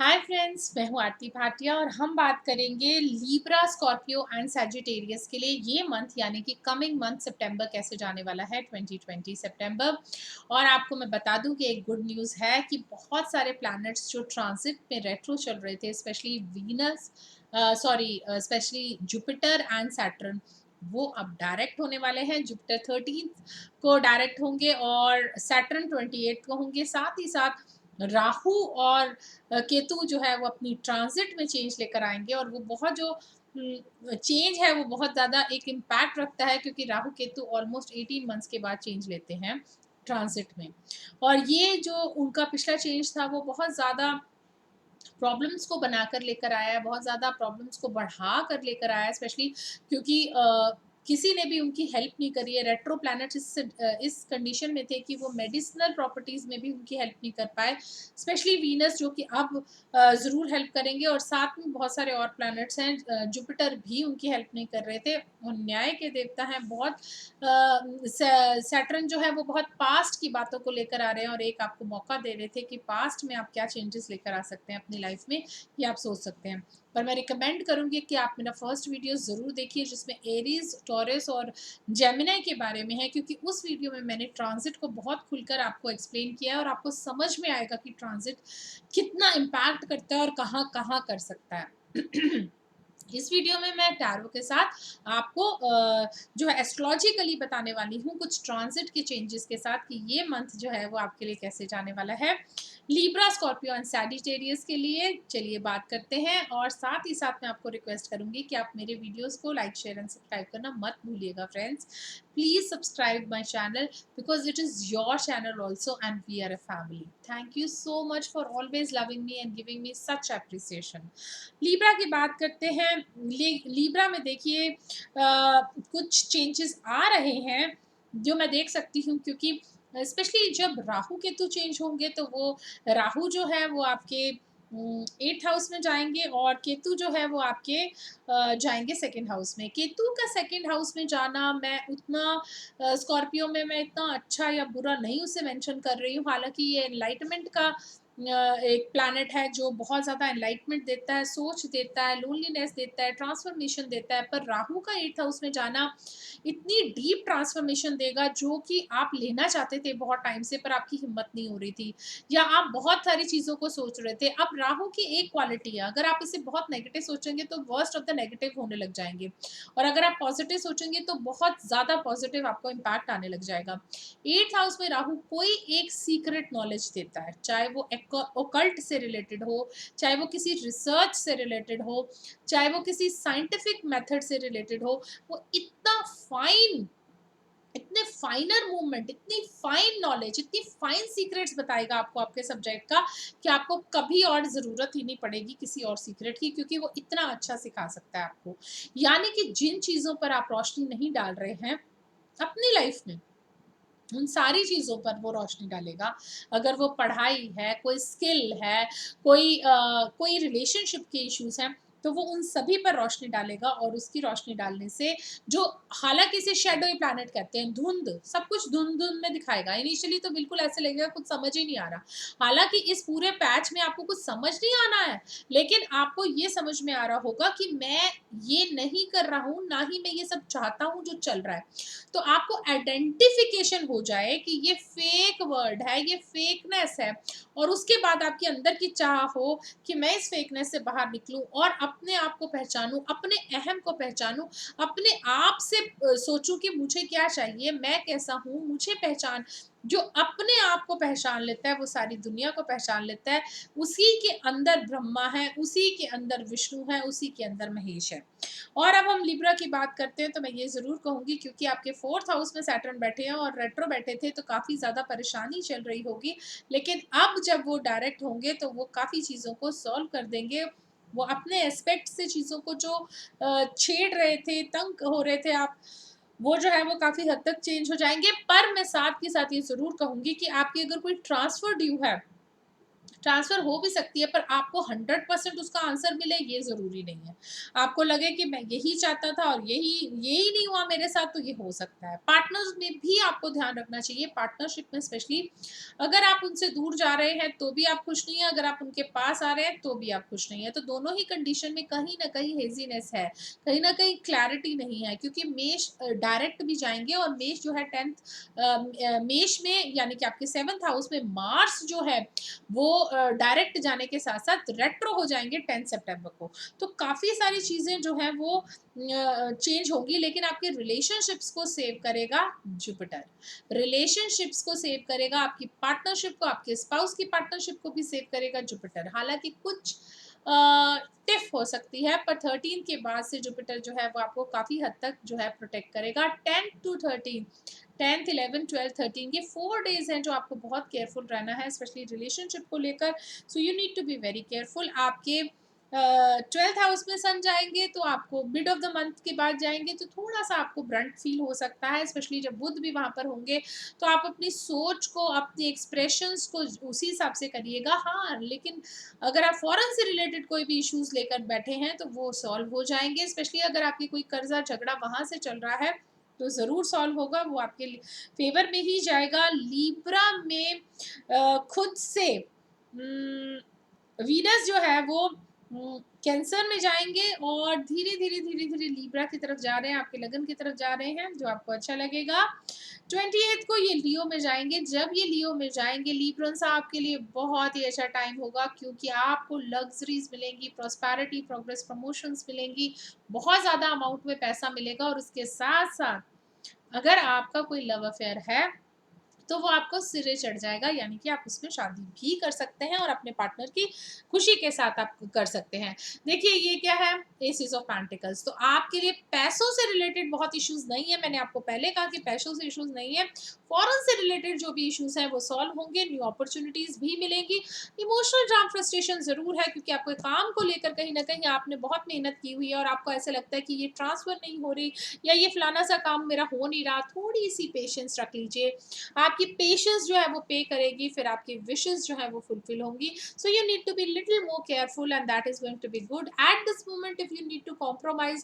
Hi friends, मैं हूँ आरती भाटिया और हम बात करेंगे लीब्रा, स्कॉर्पियो एंड सैजिटेरियस के लिए ये मंथ यानी कि कमिंग मंथ सितंबर कैसे जाने वाला है 2020 सितंबर। और आपको मैं बता दूं कि एक गुड न्यूज़ है कि बहुत सारे प्लैनेट्स जो ट्रांजिट में रेट्रो चल रहे थे, specially Venus, specially Jupiter and Saturn, वो अब डायरेक्ट होने वाले हैं। जुपिटर 13 को डायरेक्ट होंगे और सैटर्न 28 को होंगे। साथ ही साथ राहु और केतु जो है वो अपनी ट्रांजिट में चेंज लेकर आएंगे और वो बहुत जो चेंज है वो बहुत ज़्यादा एक इम्पैक्ट रखता है, क्योंकि राहु केतु ऑलमोस्ट 18 मंथ्स के बाद चेंज लेते हैं ट्रांजिट में। और ये जो उनका पिछला चेंज था वो बहुत ज़्यादा प्रॉब्लम्स को बनाकर लेकर आया है, बहुत ज़्यादा प्रॉब्लम्स को बढ़ा कर लेकर आया है, स्पेशली क्योंकि किसी ने भी उनकी हेल्प नहीं करी है। रेट्रो प्लैनेट्स इस कंडीशन में थे कि वो मेडिसिनल प्रॉपर्टीज़ में भी उनकी हेल्प नहीं कर पाए, स्पेशली वीनस जो कि अब ज़रूर हेल्प करेंगे। और साथ में बहुत सारे और प्लैनेट्स हैं, जुपिटर भी उनकी हेल्प नहीं कर रहे थे। और न्याय के देवता हैं बहुत। सैटर्न जो है वो बहुत पास्ट की बातों को लेकर आ रहे हैं और एक आपको मौका दे रहे थे कि पास्ट में आप क्या चेंजेस लेकर आ सकते हैं अपनी लाइफ में, ये आप सोच सकते हैं। पर मैं रिकमेंड करूंगी कि आप मेरा फर्स्ट वीडियो ज़रूर देखिए जिसमें एरीज, टॉरस और जेमिनी के बारे में है, क्योंकि उस वीडियो में मैंने ट्रांजिट को बहुत खुलकर आपको एक्सप्लेन किया है और आपको समझ में आएगा कि ट्रांजिट कितना इम्पैक्ट करता है और कहाँ कहाँ कर सकता है। इस वीडियो में मैं टैरो के साथ आपको जो है एस्ट्रोलॉजिकली बताने वाली हूँ कुछ ट्रांजिट के चेंजेस के साथ कि ये मंथ जो है वो आपके लिए कैसे जाने वाला है लीब्रा, स्कॉर्पियो एंड सैजिटेरियस के लिए। चलिए बात करते हैं। और साथ ही साथ मैं आपको रिक्वेस्ट करूंगी कि आप मेरे वीडियोस को लाइक, शेयर एंड सब्सक्राइब करना मत भूलिएगा friends. Please subscribe my channel because it is your channel also and we are a family. Thank you so much for always loving me and giving me such appreciation. Libra की बात करते हैं। Libra में देखिए कुछ changes आ रहे हैं जो मैं देख सकती हूँ, क्योंकि स्पेशली जब राहु केतु चेंज होंगे तो वो राहु जो है वो आपके 8th हाउस में जाएंगे और केतु जो है वो आपके जाएंगे सेकंड हाउस में। केतु का सेकंड हाउस में जाना मैं उतना स्कॉर्पियो में मैं इतना अच्छा या बुरा नहीं उसे मेंशन कर रही हूँ। हालांकि ये एनलाइटमेंट का एक प्लैनेट है जो बहुत ज़्यादा एनलाइटमेंट देता है, सोच देता है, लोनलीनेस देता है, ट्रांसफॉर्मेशन देता है। पर राहु का 8th हाउस में जाना इतनी डीप ट्रांसफॉर्मेशन देगा जो कि आप लेना चाहते थे बहुत टाइम से पर आपकी हिम्मत नहीं हो रही थी, या आप बहुत सारी चीज़ों को सोच रहे थे। अब राहु की एक क्वालिटी है, अगर आप इसे बहुत नेगेटिव सोचेंगे तो वर्स्ट ऑफ द नेगेटिव होने लग जाएंगे, और अगर आप पॉजिटिव सोचेंगे तो बहुत ज़्यादा पॉजिटिव आपको इम्पैक्ट आने लग जाएगा। 8th हाउस में राहु कोई एक सीक्रेट नॉलेज देता है, चाहे वो ओकल्ट से रिलेटेड हो, चाहे वो किसी रिसर्च से रिलेटेड हो, चाहे वो किसी साइंटिफिक मेथड से रिलेटेड हो। वो इतना फाइन, इतने फाइनर मूवमेंट, इतनी फाइन नॉलेज, इतनी फाइन सीक्रेट्स बताएगा आपको आपके सब्जेक्ट का कि आपको कभी और ज़रूरत ही नहीं पड़ेगी किसी और सीक्रेट की, क्योंकि वो इतना अच्छा सिखा सकता है आपको। यानी कि जिन चीज़ों पर आप रोशनी नहीं डाल रहे हैं अपनी लाइफ में, उन सारी चीज़ों पर वो रोशनी डालेगा। अगर वो पढ़ाई है, कोई स्किल है, कोई रिलेशनशिप के इश्यूज़ हैं, तो वो उन सभी पर रोशनी डालेगा। और उसकी रोशनी डालने से जो, हालाँकि इसे शैडोई प्लैनेट कहते हैं, धुंध, सब कुछ धुंध-धुंध में दिखाएगा। इनिशियली तो बिल्कुल ऐसे लगेगा कुछ समझ ही नहीं आ रहा। हालाँकि इस पूरे पैच में आपको कुछ समझ नहीं आना है, लेकिन आपको ये समझ में आ रहा होगा कि मैं ये नहीं कर रहा हूँ, ना ही मैं ये सब चाहता हूँ जो चल रहा है। तो आपको आइडेंटिफिकेशन हो जाए कि ये फेक वर्ड है, ये फेकनेस है, और उसके बाद आपके अंदर की चाह हो कि मैं इस फेकनेस से बाहर निकलूं और अपने आप को पहचानूं, अपने अहम को पहचानूं, अपने आप से सोचूं कि मुझे क्या चाहिए, मैं कैसा हूं, मुझे पहचान। जो अपने आप को पहचान लेता है वो सारी दुनिया को पहचान लेता है। उसी के अंदर ब्रह्मा है, उसी के अंदर विष्णु है, उसी के अंदर महेश है। और अब हम लिब्रा की बात करते हैं तो मैं ये ज़रूर कहूँगी, क्योंकि आपके 4th हाउस में सैटर्न बैठे हैं और रेट्रो बैठे थे तो काफ़ी ज़्यादा परेशानी चल रही होगी, लेकिन अब जब वो डायरेक्ट होंगे तो वो काफ़ी चीज़ों को सॉल्व कर देंगे। वो अपने एस्पेक्ट से चीज़ों को जो छेड़ रहे थे, तंग हो रहे थे आप, वो जो है वो काफ़ी हद तक चेंज हो जाएँगे। पर मैं साथ के साथ ये ज़रूर कहूँगी कि आपकी अगर कोई ट्रांसफ़र ड्यू है ट्रांसफ़र हो भी सकती है, पर आपको 100% उसका आंसर मिले ये ज़रूरी नहीं है। आपको लगे कि मैं यही चाहता था और यही नहीं हुआ मेरे साथ, तो ये हो सकता है। पार्टनर्स में भी आपको ध्यान रखना चाहिए, पार्टनरशिप में स्पेशली अगर आप उनसे दूर जा रहे हैं तो भी आप खुश नहीं हैं, अगर आप उनके पास आ रहे हैं तो भी आप खुश नहीं हैं। तो दोनों ही कंडीशन में कहीं न कहीं हेज़ीनेस है, कहीं न कहीं क्लैरिटी नहीं है, क्योंकि मेष डायरेक्ट भी जाएँगे और मेष जो है 10th मेष में यानी कि आपके 7th हाउस में मार्स जो है वो डायरेक्ट जाने के साथ-साथ रेट्रो हो जाएँगे 10 सितंबर को। तो काफ़ी सारी चीज़ें जो हैं वो चेंज होंगी, लेकिन आपके रिलेशनशिप्स को सेव करेगा जुपिटर। रिलेशनशिप्स को सेव करेगा, आपकी पार्टनरशिप को, आपके स्पाउस की पार्टनरशिप को भी सेव करेगा जुपिटर। हालाँकि कुछ टिफ हो सकती है, पर 13 के बाद से जुपिटर जो है वो आपको काफ़ी हद तक जो है प्रोटेक्ट करेगा। 10 टू 13 10th 11 12 13 ये 4 डेज़ हैं जो आपको बहुत केयरफुल रहना है, स्पेशली रिलेशनशिप को लेकर। So you need to be very careful. आपके 12th हाउस में सन जाएँगे तो आपको मिड ऑफ द मंथ के बाद जाएँगे तो थोड़ा-सा आपको ब्रंट फ़ील हो सकता है, स्पेशली जब बुध भी वहाँ पर होंगे। तो आप अपनी सोच को, अपनी एक्सप्रेशंस को उसी हिसाब से करिएगा। हाँ, लेकिन अगर आप फ़ॉरेन से रिलेटेड कोई भी इश्यूज़ लेकर बैठे हैं तो वो सॉल्व हो जाएँगे, स्पेशली अगर आपकी कोई कर्ज़ा झगड़ा वहाँ से चल रहा है तो ज़रूर सॉल्व होगा, वो आपके लिए फ़ेवर में ही जाएगा। लिब्रा में खुद से वीनस जो है वो कैंसर में जाएँगे और धीरे-धीरे लिब्रा की तरफ जा रहे हैं, आपके लगन की तरफ जा रहे हैं, जो आपको अच्छा लगेगा। 28th को ये लियो में जाएँगे, जब ये लियो में जाएँगे लिब्रन्स आपके लिए बहुत ही अच्छा टाइम होगा, क्योंकि आपको लग्ज़रीज़ मिलेंगी, प्रॉस्पेरिटी, प्रोग्रेस, प्रमोशंस मिलेंगी, बहुत ज़्यादा अमाउंट में पैसा मिलेगा और उसके साथ-साथ अगर आपका कोई लव अफेयर है तो वो आपको सिरे चढ़ जाएगा, यानी कि आप उसमें शादी भी कर सकते हैं और अपने पार्टनर की खुशी के साथ आप कर सकते हैं। देखिए ये क्या है, एसेस ऑफ पेंटिकल्स। तो आपके लिए पैसों से रिलेटेड बहुत इश्यूज नहीं है, मैंने आपको पहले कहा कि पैसों से इश्यूज नहीं है। फॉरेन से रिलेटेड जो भी इश्यूज हैं वो सॉल्व होंगे, न्यू अपॉर्चुनिटीज भी मिलेंगी। इमोशनल ड्राम फ्रस्ट्रेशन जरूर है, क्योंकि आपके काम को लेकर कहीं ना कहीं आपने बहुत मेहनत की हुई है और आपको ऐसा लगता है कि ये ट्रांसफर नहीं हो रही या ये फलाना सा काम मेरा हो नहीं रहा। थोड़ी सी पेशेंस रख लीजिए, आपकी पेशेंस जो है वो पे करेगी, फिर आपकी विशेस जो है वो फुलफिल होंगी। So you need to be little more careful and that is going to be good at this moment. If you need to compromise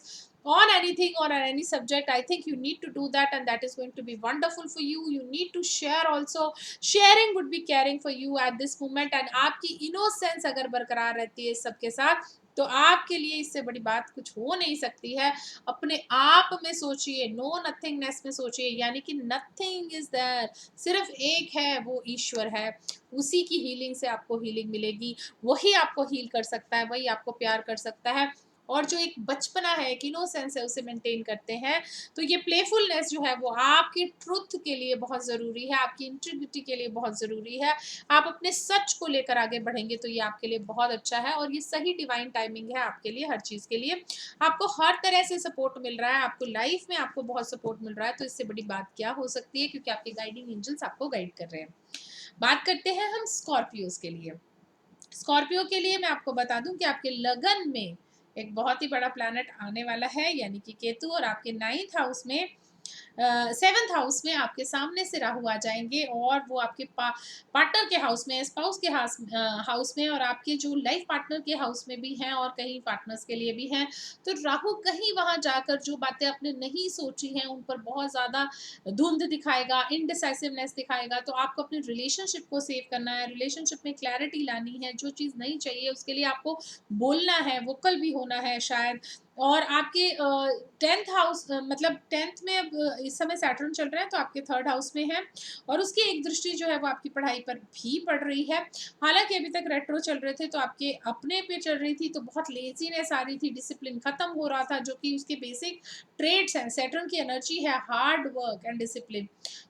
on anything or on any subject, I think you need to do that, and that is going to be wonderful for you. You need to share also. Sharing would be caring for you at this moment, and आपकी innocence अगर बरकरार रहती है सबके साथ तो आपके लिए इससे बड़ी बात कुछ हो नहीं सकती है। अपने आप में सोचिए, नो नथिंगनेस में सोचिए, यानी कि नथिंग इज देयर, सिर्फ एक है, वो ईश्वर है। उसी की हीलिंग से आपको हीलिंग मिलेगी, वही आपको हील कर सकता है, वही आपको प्यार कर सकता है। और जो एक बचपना है, एक इनोसेंस है, उसे मेंटेन करते हैं। तो ये प्लेफुलनेस जो है वो आपकी ट्रुथ के लिए बहुत ज़रूरी है, आपकी इंटीग्रिटी के लिए बहुत ज़रूरी है। आप अपने सच को लेकर आगे बढ़ेंगे तो ये आपके लिए बहुत अच्छा है और ये सही डिवाइन टाइमिंग है आपके लिए, हर चीज़ के लिए। आपको हर तरह से सपोर्ट मिल रहा है, आपको लाइफ में आपको बहुत सपोर्ट मिल रहा है, तो इससे बड़ी बात क्या हो सकती है, क्योंकि आपके गाइडिंग एंजल्स आपको गाइड कर रहे हैं। बात करते हैं हम स्कॉर्पियोज के लिए। स्कॉर्पियो के लिए मैं आपको बता दूं कि आपके लगन में एक बहुत ही बड़ा प्लैनेट आने वाला है, यानी कि केतु, और आपके 9th हाउस में 7th हाउस में आपके सामने से राहु आ जाएंगे और वो आपके पार्टनर के हाउस में, स्पाउस के हाउस में, और आपके जो लाइफ पार्टनर के हाउस में भी हैं और कहीं पार्टनर्स के लिए भी हैं। तो राहु कहीं वहां जाकर जो बातें आपने नहीं सोची हैं उन पर बहुत ज़्यादा धुंध दिखाएगा, इनडिसाइसिवनेस दिखाएगा। तो आपको अपने रिलेशनशिप को सेव करना है, रिलेशनशिप में क्लैरिटी लानी है, जो चीज़ नहीं चाहिए उसके लिए आपको बोलना है, वोकल भी होना है शायद। और आपके 10th हाउस मतलब 10th में अब इस समय सैटर्न चल रहा है तो आपके 3rd हाउस में है और उसकी एक दृष्टि जो है वो आपकी पढ़ाई पर भी पड़ रही है। हालांकि अभी तक रेट्रो चल रहे थे तो आपके अपने पे चल रही थी तो बहुत लेजीनेस आ रही थी, डिसिप्लिन खत्म हो रहा था, जो कि उसके बेसिक ट्रेड्स हैं। सैटर्न की एनर्जी है हार्ड वर्क एंड डिसिप्लिन,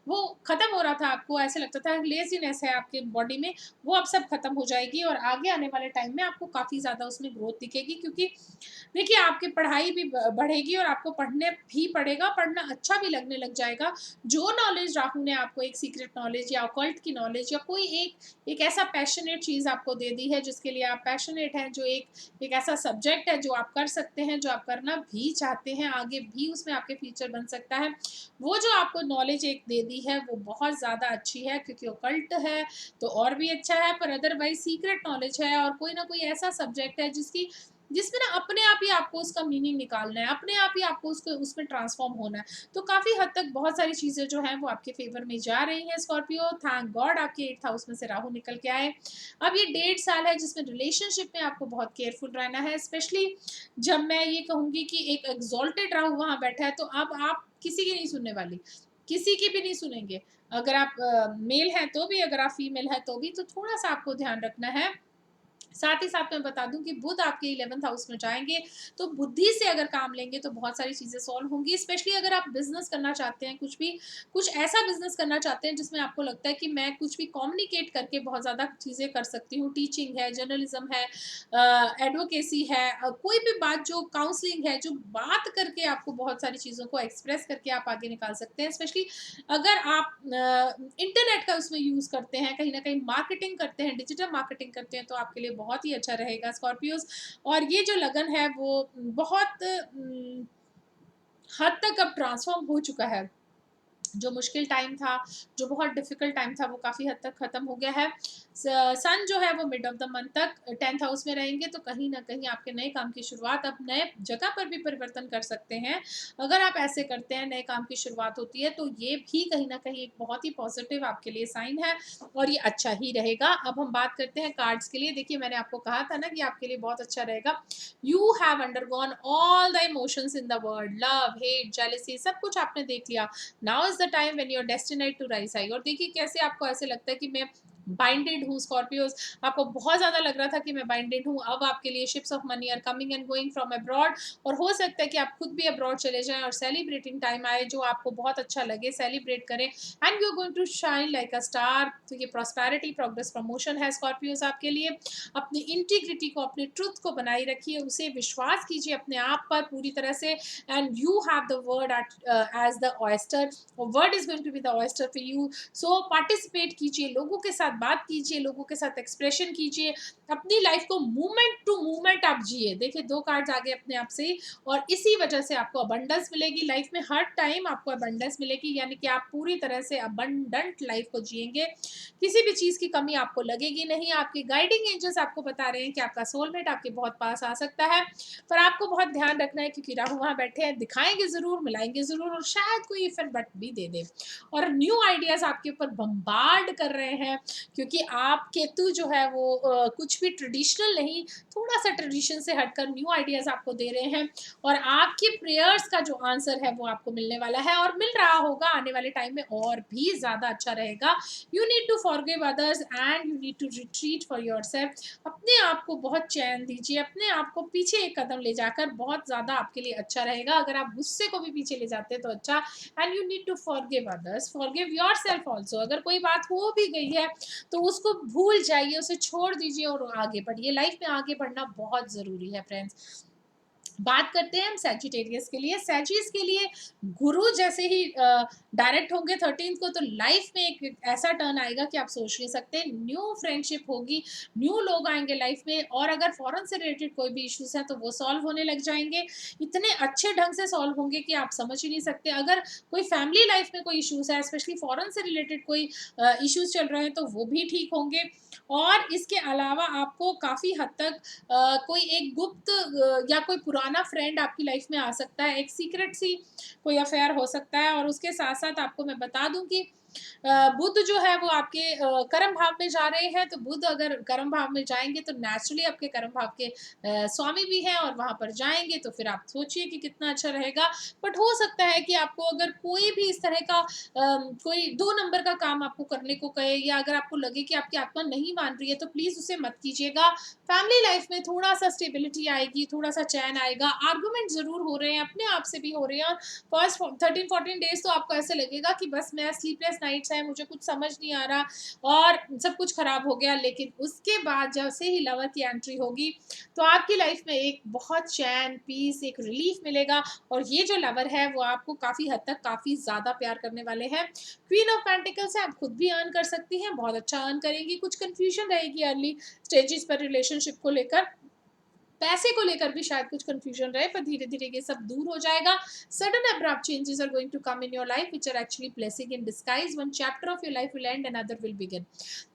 वो खत्म हो रहा था, आपको ऐसे लगता था लेजीनेस है आपके बॉडी में, वो अब सब खत्म हो जाएगी और आगे आने वाले टाइम में आपको काफ़ी ज़्यादा उसमें ग्रोथ दिखेगी। क्योंकि देखिए आपके पढ़ाई भी बढ़ेगी और आपको पढ़ने भी पड़ेगा, पढ़ना अच्छा भी लगने लग जाएगा। जो नॉलेज राहु ने आपको एक सीक्रेट नॉलेज या ऑकल्ट की नॉलेज या कोई एक ऐसा पैशनेट चीज़ आपको दे दी है जिसके लिए आप पैशनेट हैं, जो एक ऐसा सब्जेक्ट है जो आप कर सकते हैं, जो आप करना भी चाहते हैं, आगे भी उसमें आपके फ्यूचर बन सकता है। वो जो आपको नॉलेज एक दे दी है वो बहुत ज़्यादा अच्छी है, क्योंकि ऑकल्ट है तो और भी अच्छा है, पर अदरवाइज़ सीक्रेट नॉलेज है और कोई ना कोई ऐसा सब्जेक्ट है जिसमें ना अपने आप ही आपको उसका मीनिंग निकालना है, अपने आप ही आपको उसको उसमें ट्रांसफ़ॉर्म होना है। तो काफ़ी हद तक बहुत सारी चीज़ें जो हैं वो आपके फ़ेवर में जा रही हैं स्कॉर्पियो। थैंक गॉड आपके 8th हाउस में से राहु निकल के आए। अब ये 1.5 साल है जिसमें रिलेशनशिप में आपको बहुत केयरफुल रहना है, स्पेशली जब मैं ये कहूँगी कि एक एक्सॉल्टेड राहु वहाँ बैठा है, तो अब आप किसी की नहीं सुनने वाली, किसी की भी नहीं सुनेंगे। अगर आप मेल हैं तो भी, अगर आप फीमेल हैं तो भी, तो थोड़ा-सा आपको ध्यान रखना है। साथ ही साथ मैं बता दूँ कि बुध आपके 11th हाउस में जाएँगे, तो बुद्धि से अगर काम लेंगे तो बहुत सारी चीज़ें सॉल्व होंगी। स्पेशली अगर आप बिज़नेस करना चाहते हैं, कुछ ऐसा बिज़नेस करना चाहते हैं जिसमें आपको लगता है कि मैं कुछ भी कम्युनिकेट करके बहुत ज़्यादा चीज़ें कर सकती हूँ। टीचिंग है, जर्नलिज़्म है, एडवोकेसी है, कोई भी बात जो काउंसलिंग है, जो बात करके आपको बहुत सारी चीज़ों को एक्सप्रेस करके आप आगे निकाल सकते हैं। स्पेशली अगर आप इंटरनेट का उसमें यूज़ करते हैं, कहीं न कहीं मार्केटिंग करते हैं, डिजिटल मार्केटिंग करते हैं, तो आपके लिए बहुत ही अच्छा रहेगा स्कॉर्पियोज़। और ये जो लगन है वो बहुत हद तक अब ट्रांसफ़ॉर्म हो चुका है। जो मुश्किल टाइम था, जो बहुत डिफ़िकल्ट टाइम था, वो काफ़ी हद तक ख़त्म हो गया है। सन जो है वो मिड ऑफ़ द मंथ तक 10th हाउस में रहेंगे, तो कहीं न कहीं आपके नए काम की शुरुआत, आप नए जगह पर भी परिवर्तन कर सकते हैं। अगर आप ऐसे करते हैं, नए काम की शुरुआत होती है, तो ये भी कहीं न कहीं एक बहुत ही पॉज़िटिव आपके लिए साइन है और ये अच्छा ही रहेगा। अब हम बात करते हैं कार्ड्स के लिए। देखिए, मैंने आपको कहा था ना कि आपके लिए बहुत अच्छा रहेगा। You have undergone all the emotions in the world, love, hate, jealousy, सब कुछ आपने देख लिया। Now is the time when you are destined to rise high. और देखिए कैसे आपको ऐसे लगता है कि मैं बाइंडेड हूँ स्कॉर्पियोज, आपको बहुत ज़्यादा लग रहा था कि मैं बाइंडेड हूँ। अब आपके लिए ships of money are coming and going from abroad, और हो सकता है कि आप खुद भी अब्रॉड चले जाएं और सेलिब्रेटिंग टाइम आए जो आपको बहुत अच्छा लगे, सेलिब्रेट करें, and you are going to shine like a star. तो ये प्रॉस्पेरिटी, प्रोग्रेस, प्रमोशन है स्कॉर्पियोज आपके लिए। अपनी इंटीग्रिटी को, अपने ट्रुथ को बनाए रखिए, उसे विश्वास कीजिए अपने आप पर पूरी तरह से, and you have the word as the oyster, word is going to be the oyster for you. So participate कीजिए, लोगों के साथ बात कीजिए, लोगों के साथ एक्सप्रेशन कीजिए, अपनी लाइफ को मूवमेंट टू मूवमेंट आप जिए। देखिए 2 कार्ड्स आगे अपने आप से ही, और इसी वजह से आपको अबंडेंस मिलेगी लाइफ में, हर टाइम आपको अबंडेंस मिलेगी, यानी कि आप पूरी तरह से अबंडेंट लाइफ को जिएंगे, किसी भी चीज़ की कमी आपको लगेगी नहीं। आपके गाइडिंग एंजल्स आपको बता रहे हैं कि आपका सोलमेट आपके बहुत पास आ सकता है, पर आपको बहुत ध्यान रखना है, क्योंकि राहु वहाँ बैठे हैं, दिखाएंगे ज़रूर, मिलाएंगे ज़रूर, और शायद कोई इफ एंड बट भी दे दे, और न्यू आइडियाज़ आपके ऊपर बम्बार्ड कर रहे हैं, क्योंकि आप केतु जो है वो कुछ भी ट्रेडिशनल नहीं, थोड़ा सा ट्रेडिशन से हटकर न्यू आइडियाज़ आपको दे रहे हैं, और आपकी प्रेयर्स का जो आंसर है वो आपको मिलने वाला है, और मिल रहा होगा आने वाले टाइम में और भी ज़्यादा अच्छा रहेगा। You need to forgive others and you need to retreat for yourself. अपने आप को बहुत चैन दीजिए, अपने आप को पीछे एक कदम ले जाकर, बहुत ज़्यादा आपके लिए अच्छा रहेगा। अगर आप गुस्से को भी पीछे ले जाते हैं तो अच्छा। And you need to forgive others, forgive yourself also. अगर कोई बात हो भी गई है तो उसको भूल जाइए, उसे छोड़ दीजिए और आगे बढ़िए। लाइफ में आगे बढ़ना बहुत ज़रूरी है फ्रेंड्स। बात करते हैं हम सैजिटेरियस के लिए। सैजिस के लिए गुरु जैसे ही डायरेक्ट होंगे 13th को, तो लाइफ में एक ऐसा टर्न आएगा कि आप सोच नहीं सकते। न्यू फ्रेंडशिप होगी, न्यू लोग आएंगे लाइफ में, और अगर फॉरेन से रिलेटेड कोई भी इश्यूज हैं तो वो सॉल्व होने लग जाएंगे, इतने अच्छे ढंग से सॉल्व होंगे कि आप समझ ही नहीं सकते। अगर कोई फैमिली लाइफ में कोई इश्यूज है, स्पेशली फॉरेन से रिलेटेड कोई इश्यूज चल रहे हैं, तो वो भी ठीक होंगे। और इसके अलावा आपको काफ़ी हद तक कोई एक गुप्त या कोई पुराना फ्रेंड आपकी लाइफ में आ सकता है, एक सीक्रेट सी कोई अफेयर हो सकता है। और उसके साथ साथ आपको मैं बता दूं कि बुध जो है वो आपके कर्म भाव में जा रहे हैं, तो बुध अगर कर्म भाव में जाएंगे तो नेचुरली आपके कर्म भाव के स्वामी भी हैं, और वहां पर जाएंगे तो फिर आप सोचिए कि कितना अच्छा रहेगा। बट हो सकता है कि आपको अगर कोई भी इस तरह का कोई 2 नंबर का काम आपको करने को कहे, या अगर आपको लगे कि आपकी आत्मा नहीं मान रही है, तो प्लीज़ उसे मत कीजिएगा। फैमिली लाइफ में थोड़ा सा स्टेबिलिटी आएगी, थोड़ा सा चैन आएगा। आर्गुमेंट ज़रूर हो रहे हैं, अपने आप से भी हो रहे हैं, और फर्स्ट 13-14 डेज तो आपको ऐसे लगेगा कि बस मैं स्लीपलेस नाइट्स हैं, मुझे कुछ समझ नहीं आ रहा और सब कुछ खराब हो गया, लेकिन उसके बाद जैसे ही लवर की एंट्री होगी तो आपकी लाइफ में एक बहुत चैन, पीस, एक रिलीफ मिलेगा और ये जो लवर है वो आपको काफ़ी हद तक काफ़ी ज़्यादा प्यार करने वाले हैं। क्वीन ऑफ पेंटिकल्स है, आप खुद भी अर्न कर सकती हैं, बहुत अच्छा अर्न करेंगी। कुछ कन्फ्यूजन रहेगी अर्ली स्टेजेस पर रिलेशनशिप को लेकर, पैसे को लेकर भी शायद कुछ कंफ्यूजन रहे, पर धीरे धीरे ये सब दूर हो जाएगा। Sudden abrupt changes are going to come in your life which are actually blessing in disguise. One chapter of your life will end, another will begin.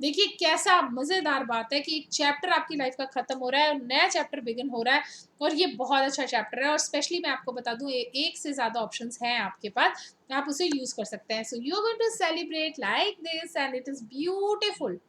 देखिए कैसा मजेदार बात है कि एक चैप्टर आपकी लाइफ का खत्म हो रहा है और नया चैप्टर बिगिन हो रहा है, और ये बहुत अच्छा चैप्टर है। और स्पेशली मैं आपको बता दूं, एक से ज्यादा ऑप्शंस हैं आपके पास, आप उसे यूज कर सकते हैं। So you are going to celebrate like this and it is beautiful.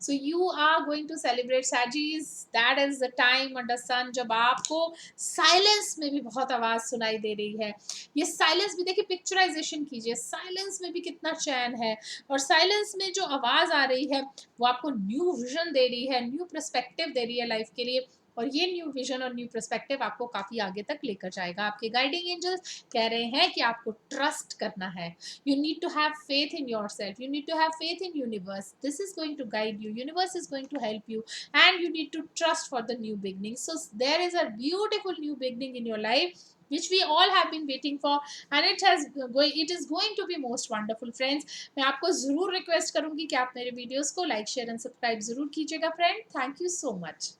So you are going to celebrate Sagis. That is the time under sun जब आपको साइलेंस में भी बहुत आवाज सुनाई दे रही है। ये साइलेंस भी देखिए, पिक्चराइजेशन कीजिए, साइलेंस में भी कितना चैन है, और साइलेंस में जो आवाज आ रही है वो आपको न्यू विजन दे रही है, न्यू पर्सपेक्टिव दे रही है लाइफ के लिए, और ये न्यू विजन और न्यू पर्सपेक्टिव आपको काफी आगे तक लेकर जाएगा। आपके गाइडिंग एंजल्स कह रहे हैं कि आपको ट्रस्ट करना है। You need to have faith in yourself, you need to have faith in universe. This is going to guide you, universe is going to help you, and you need to trust for the new beginning. So there is a beautiful new beginning in your life which we all have been waiting for, and it is going to be most wonderful friends. मैं आपको ज़रूर request करूंगी कि आप मेरे videos को like, share and subscribe ज़रूर कीजिएगा friend. Thank you so much.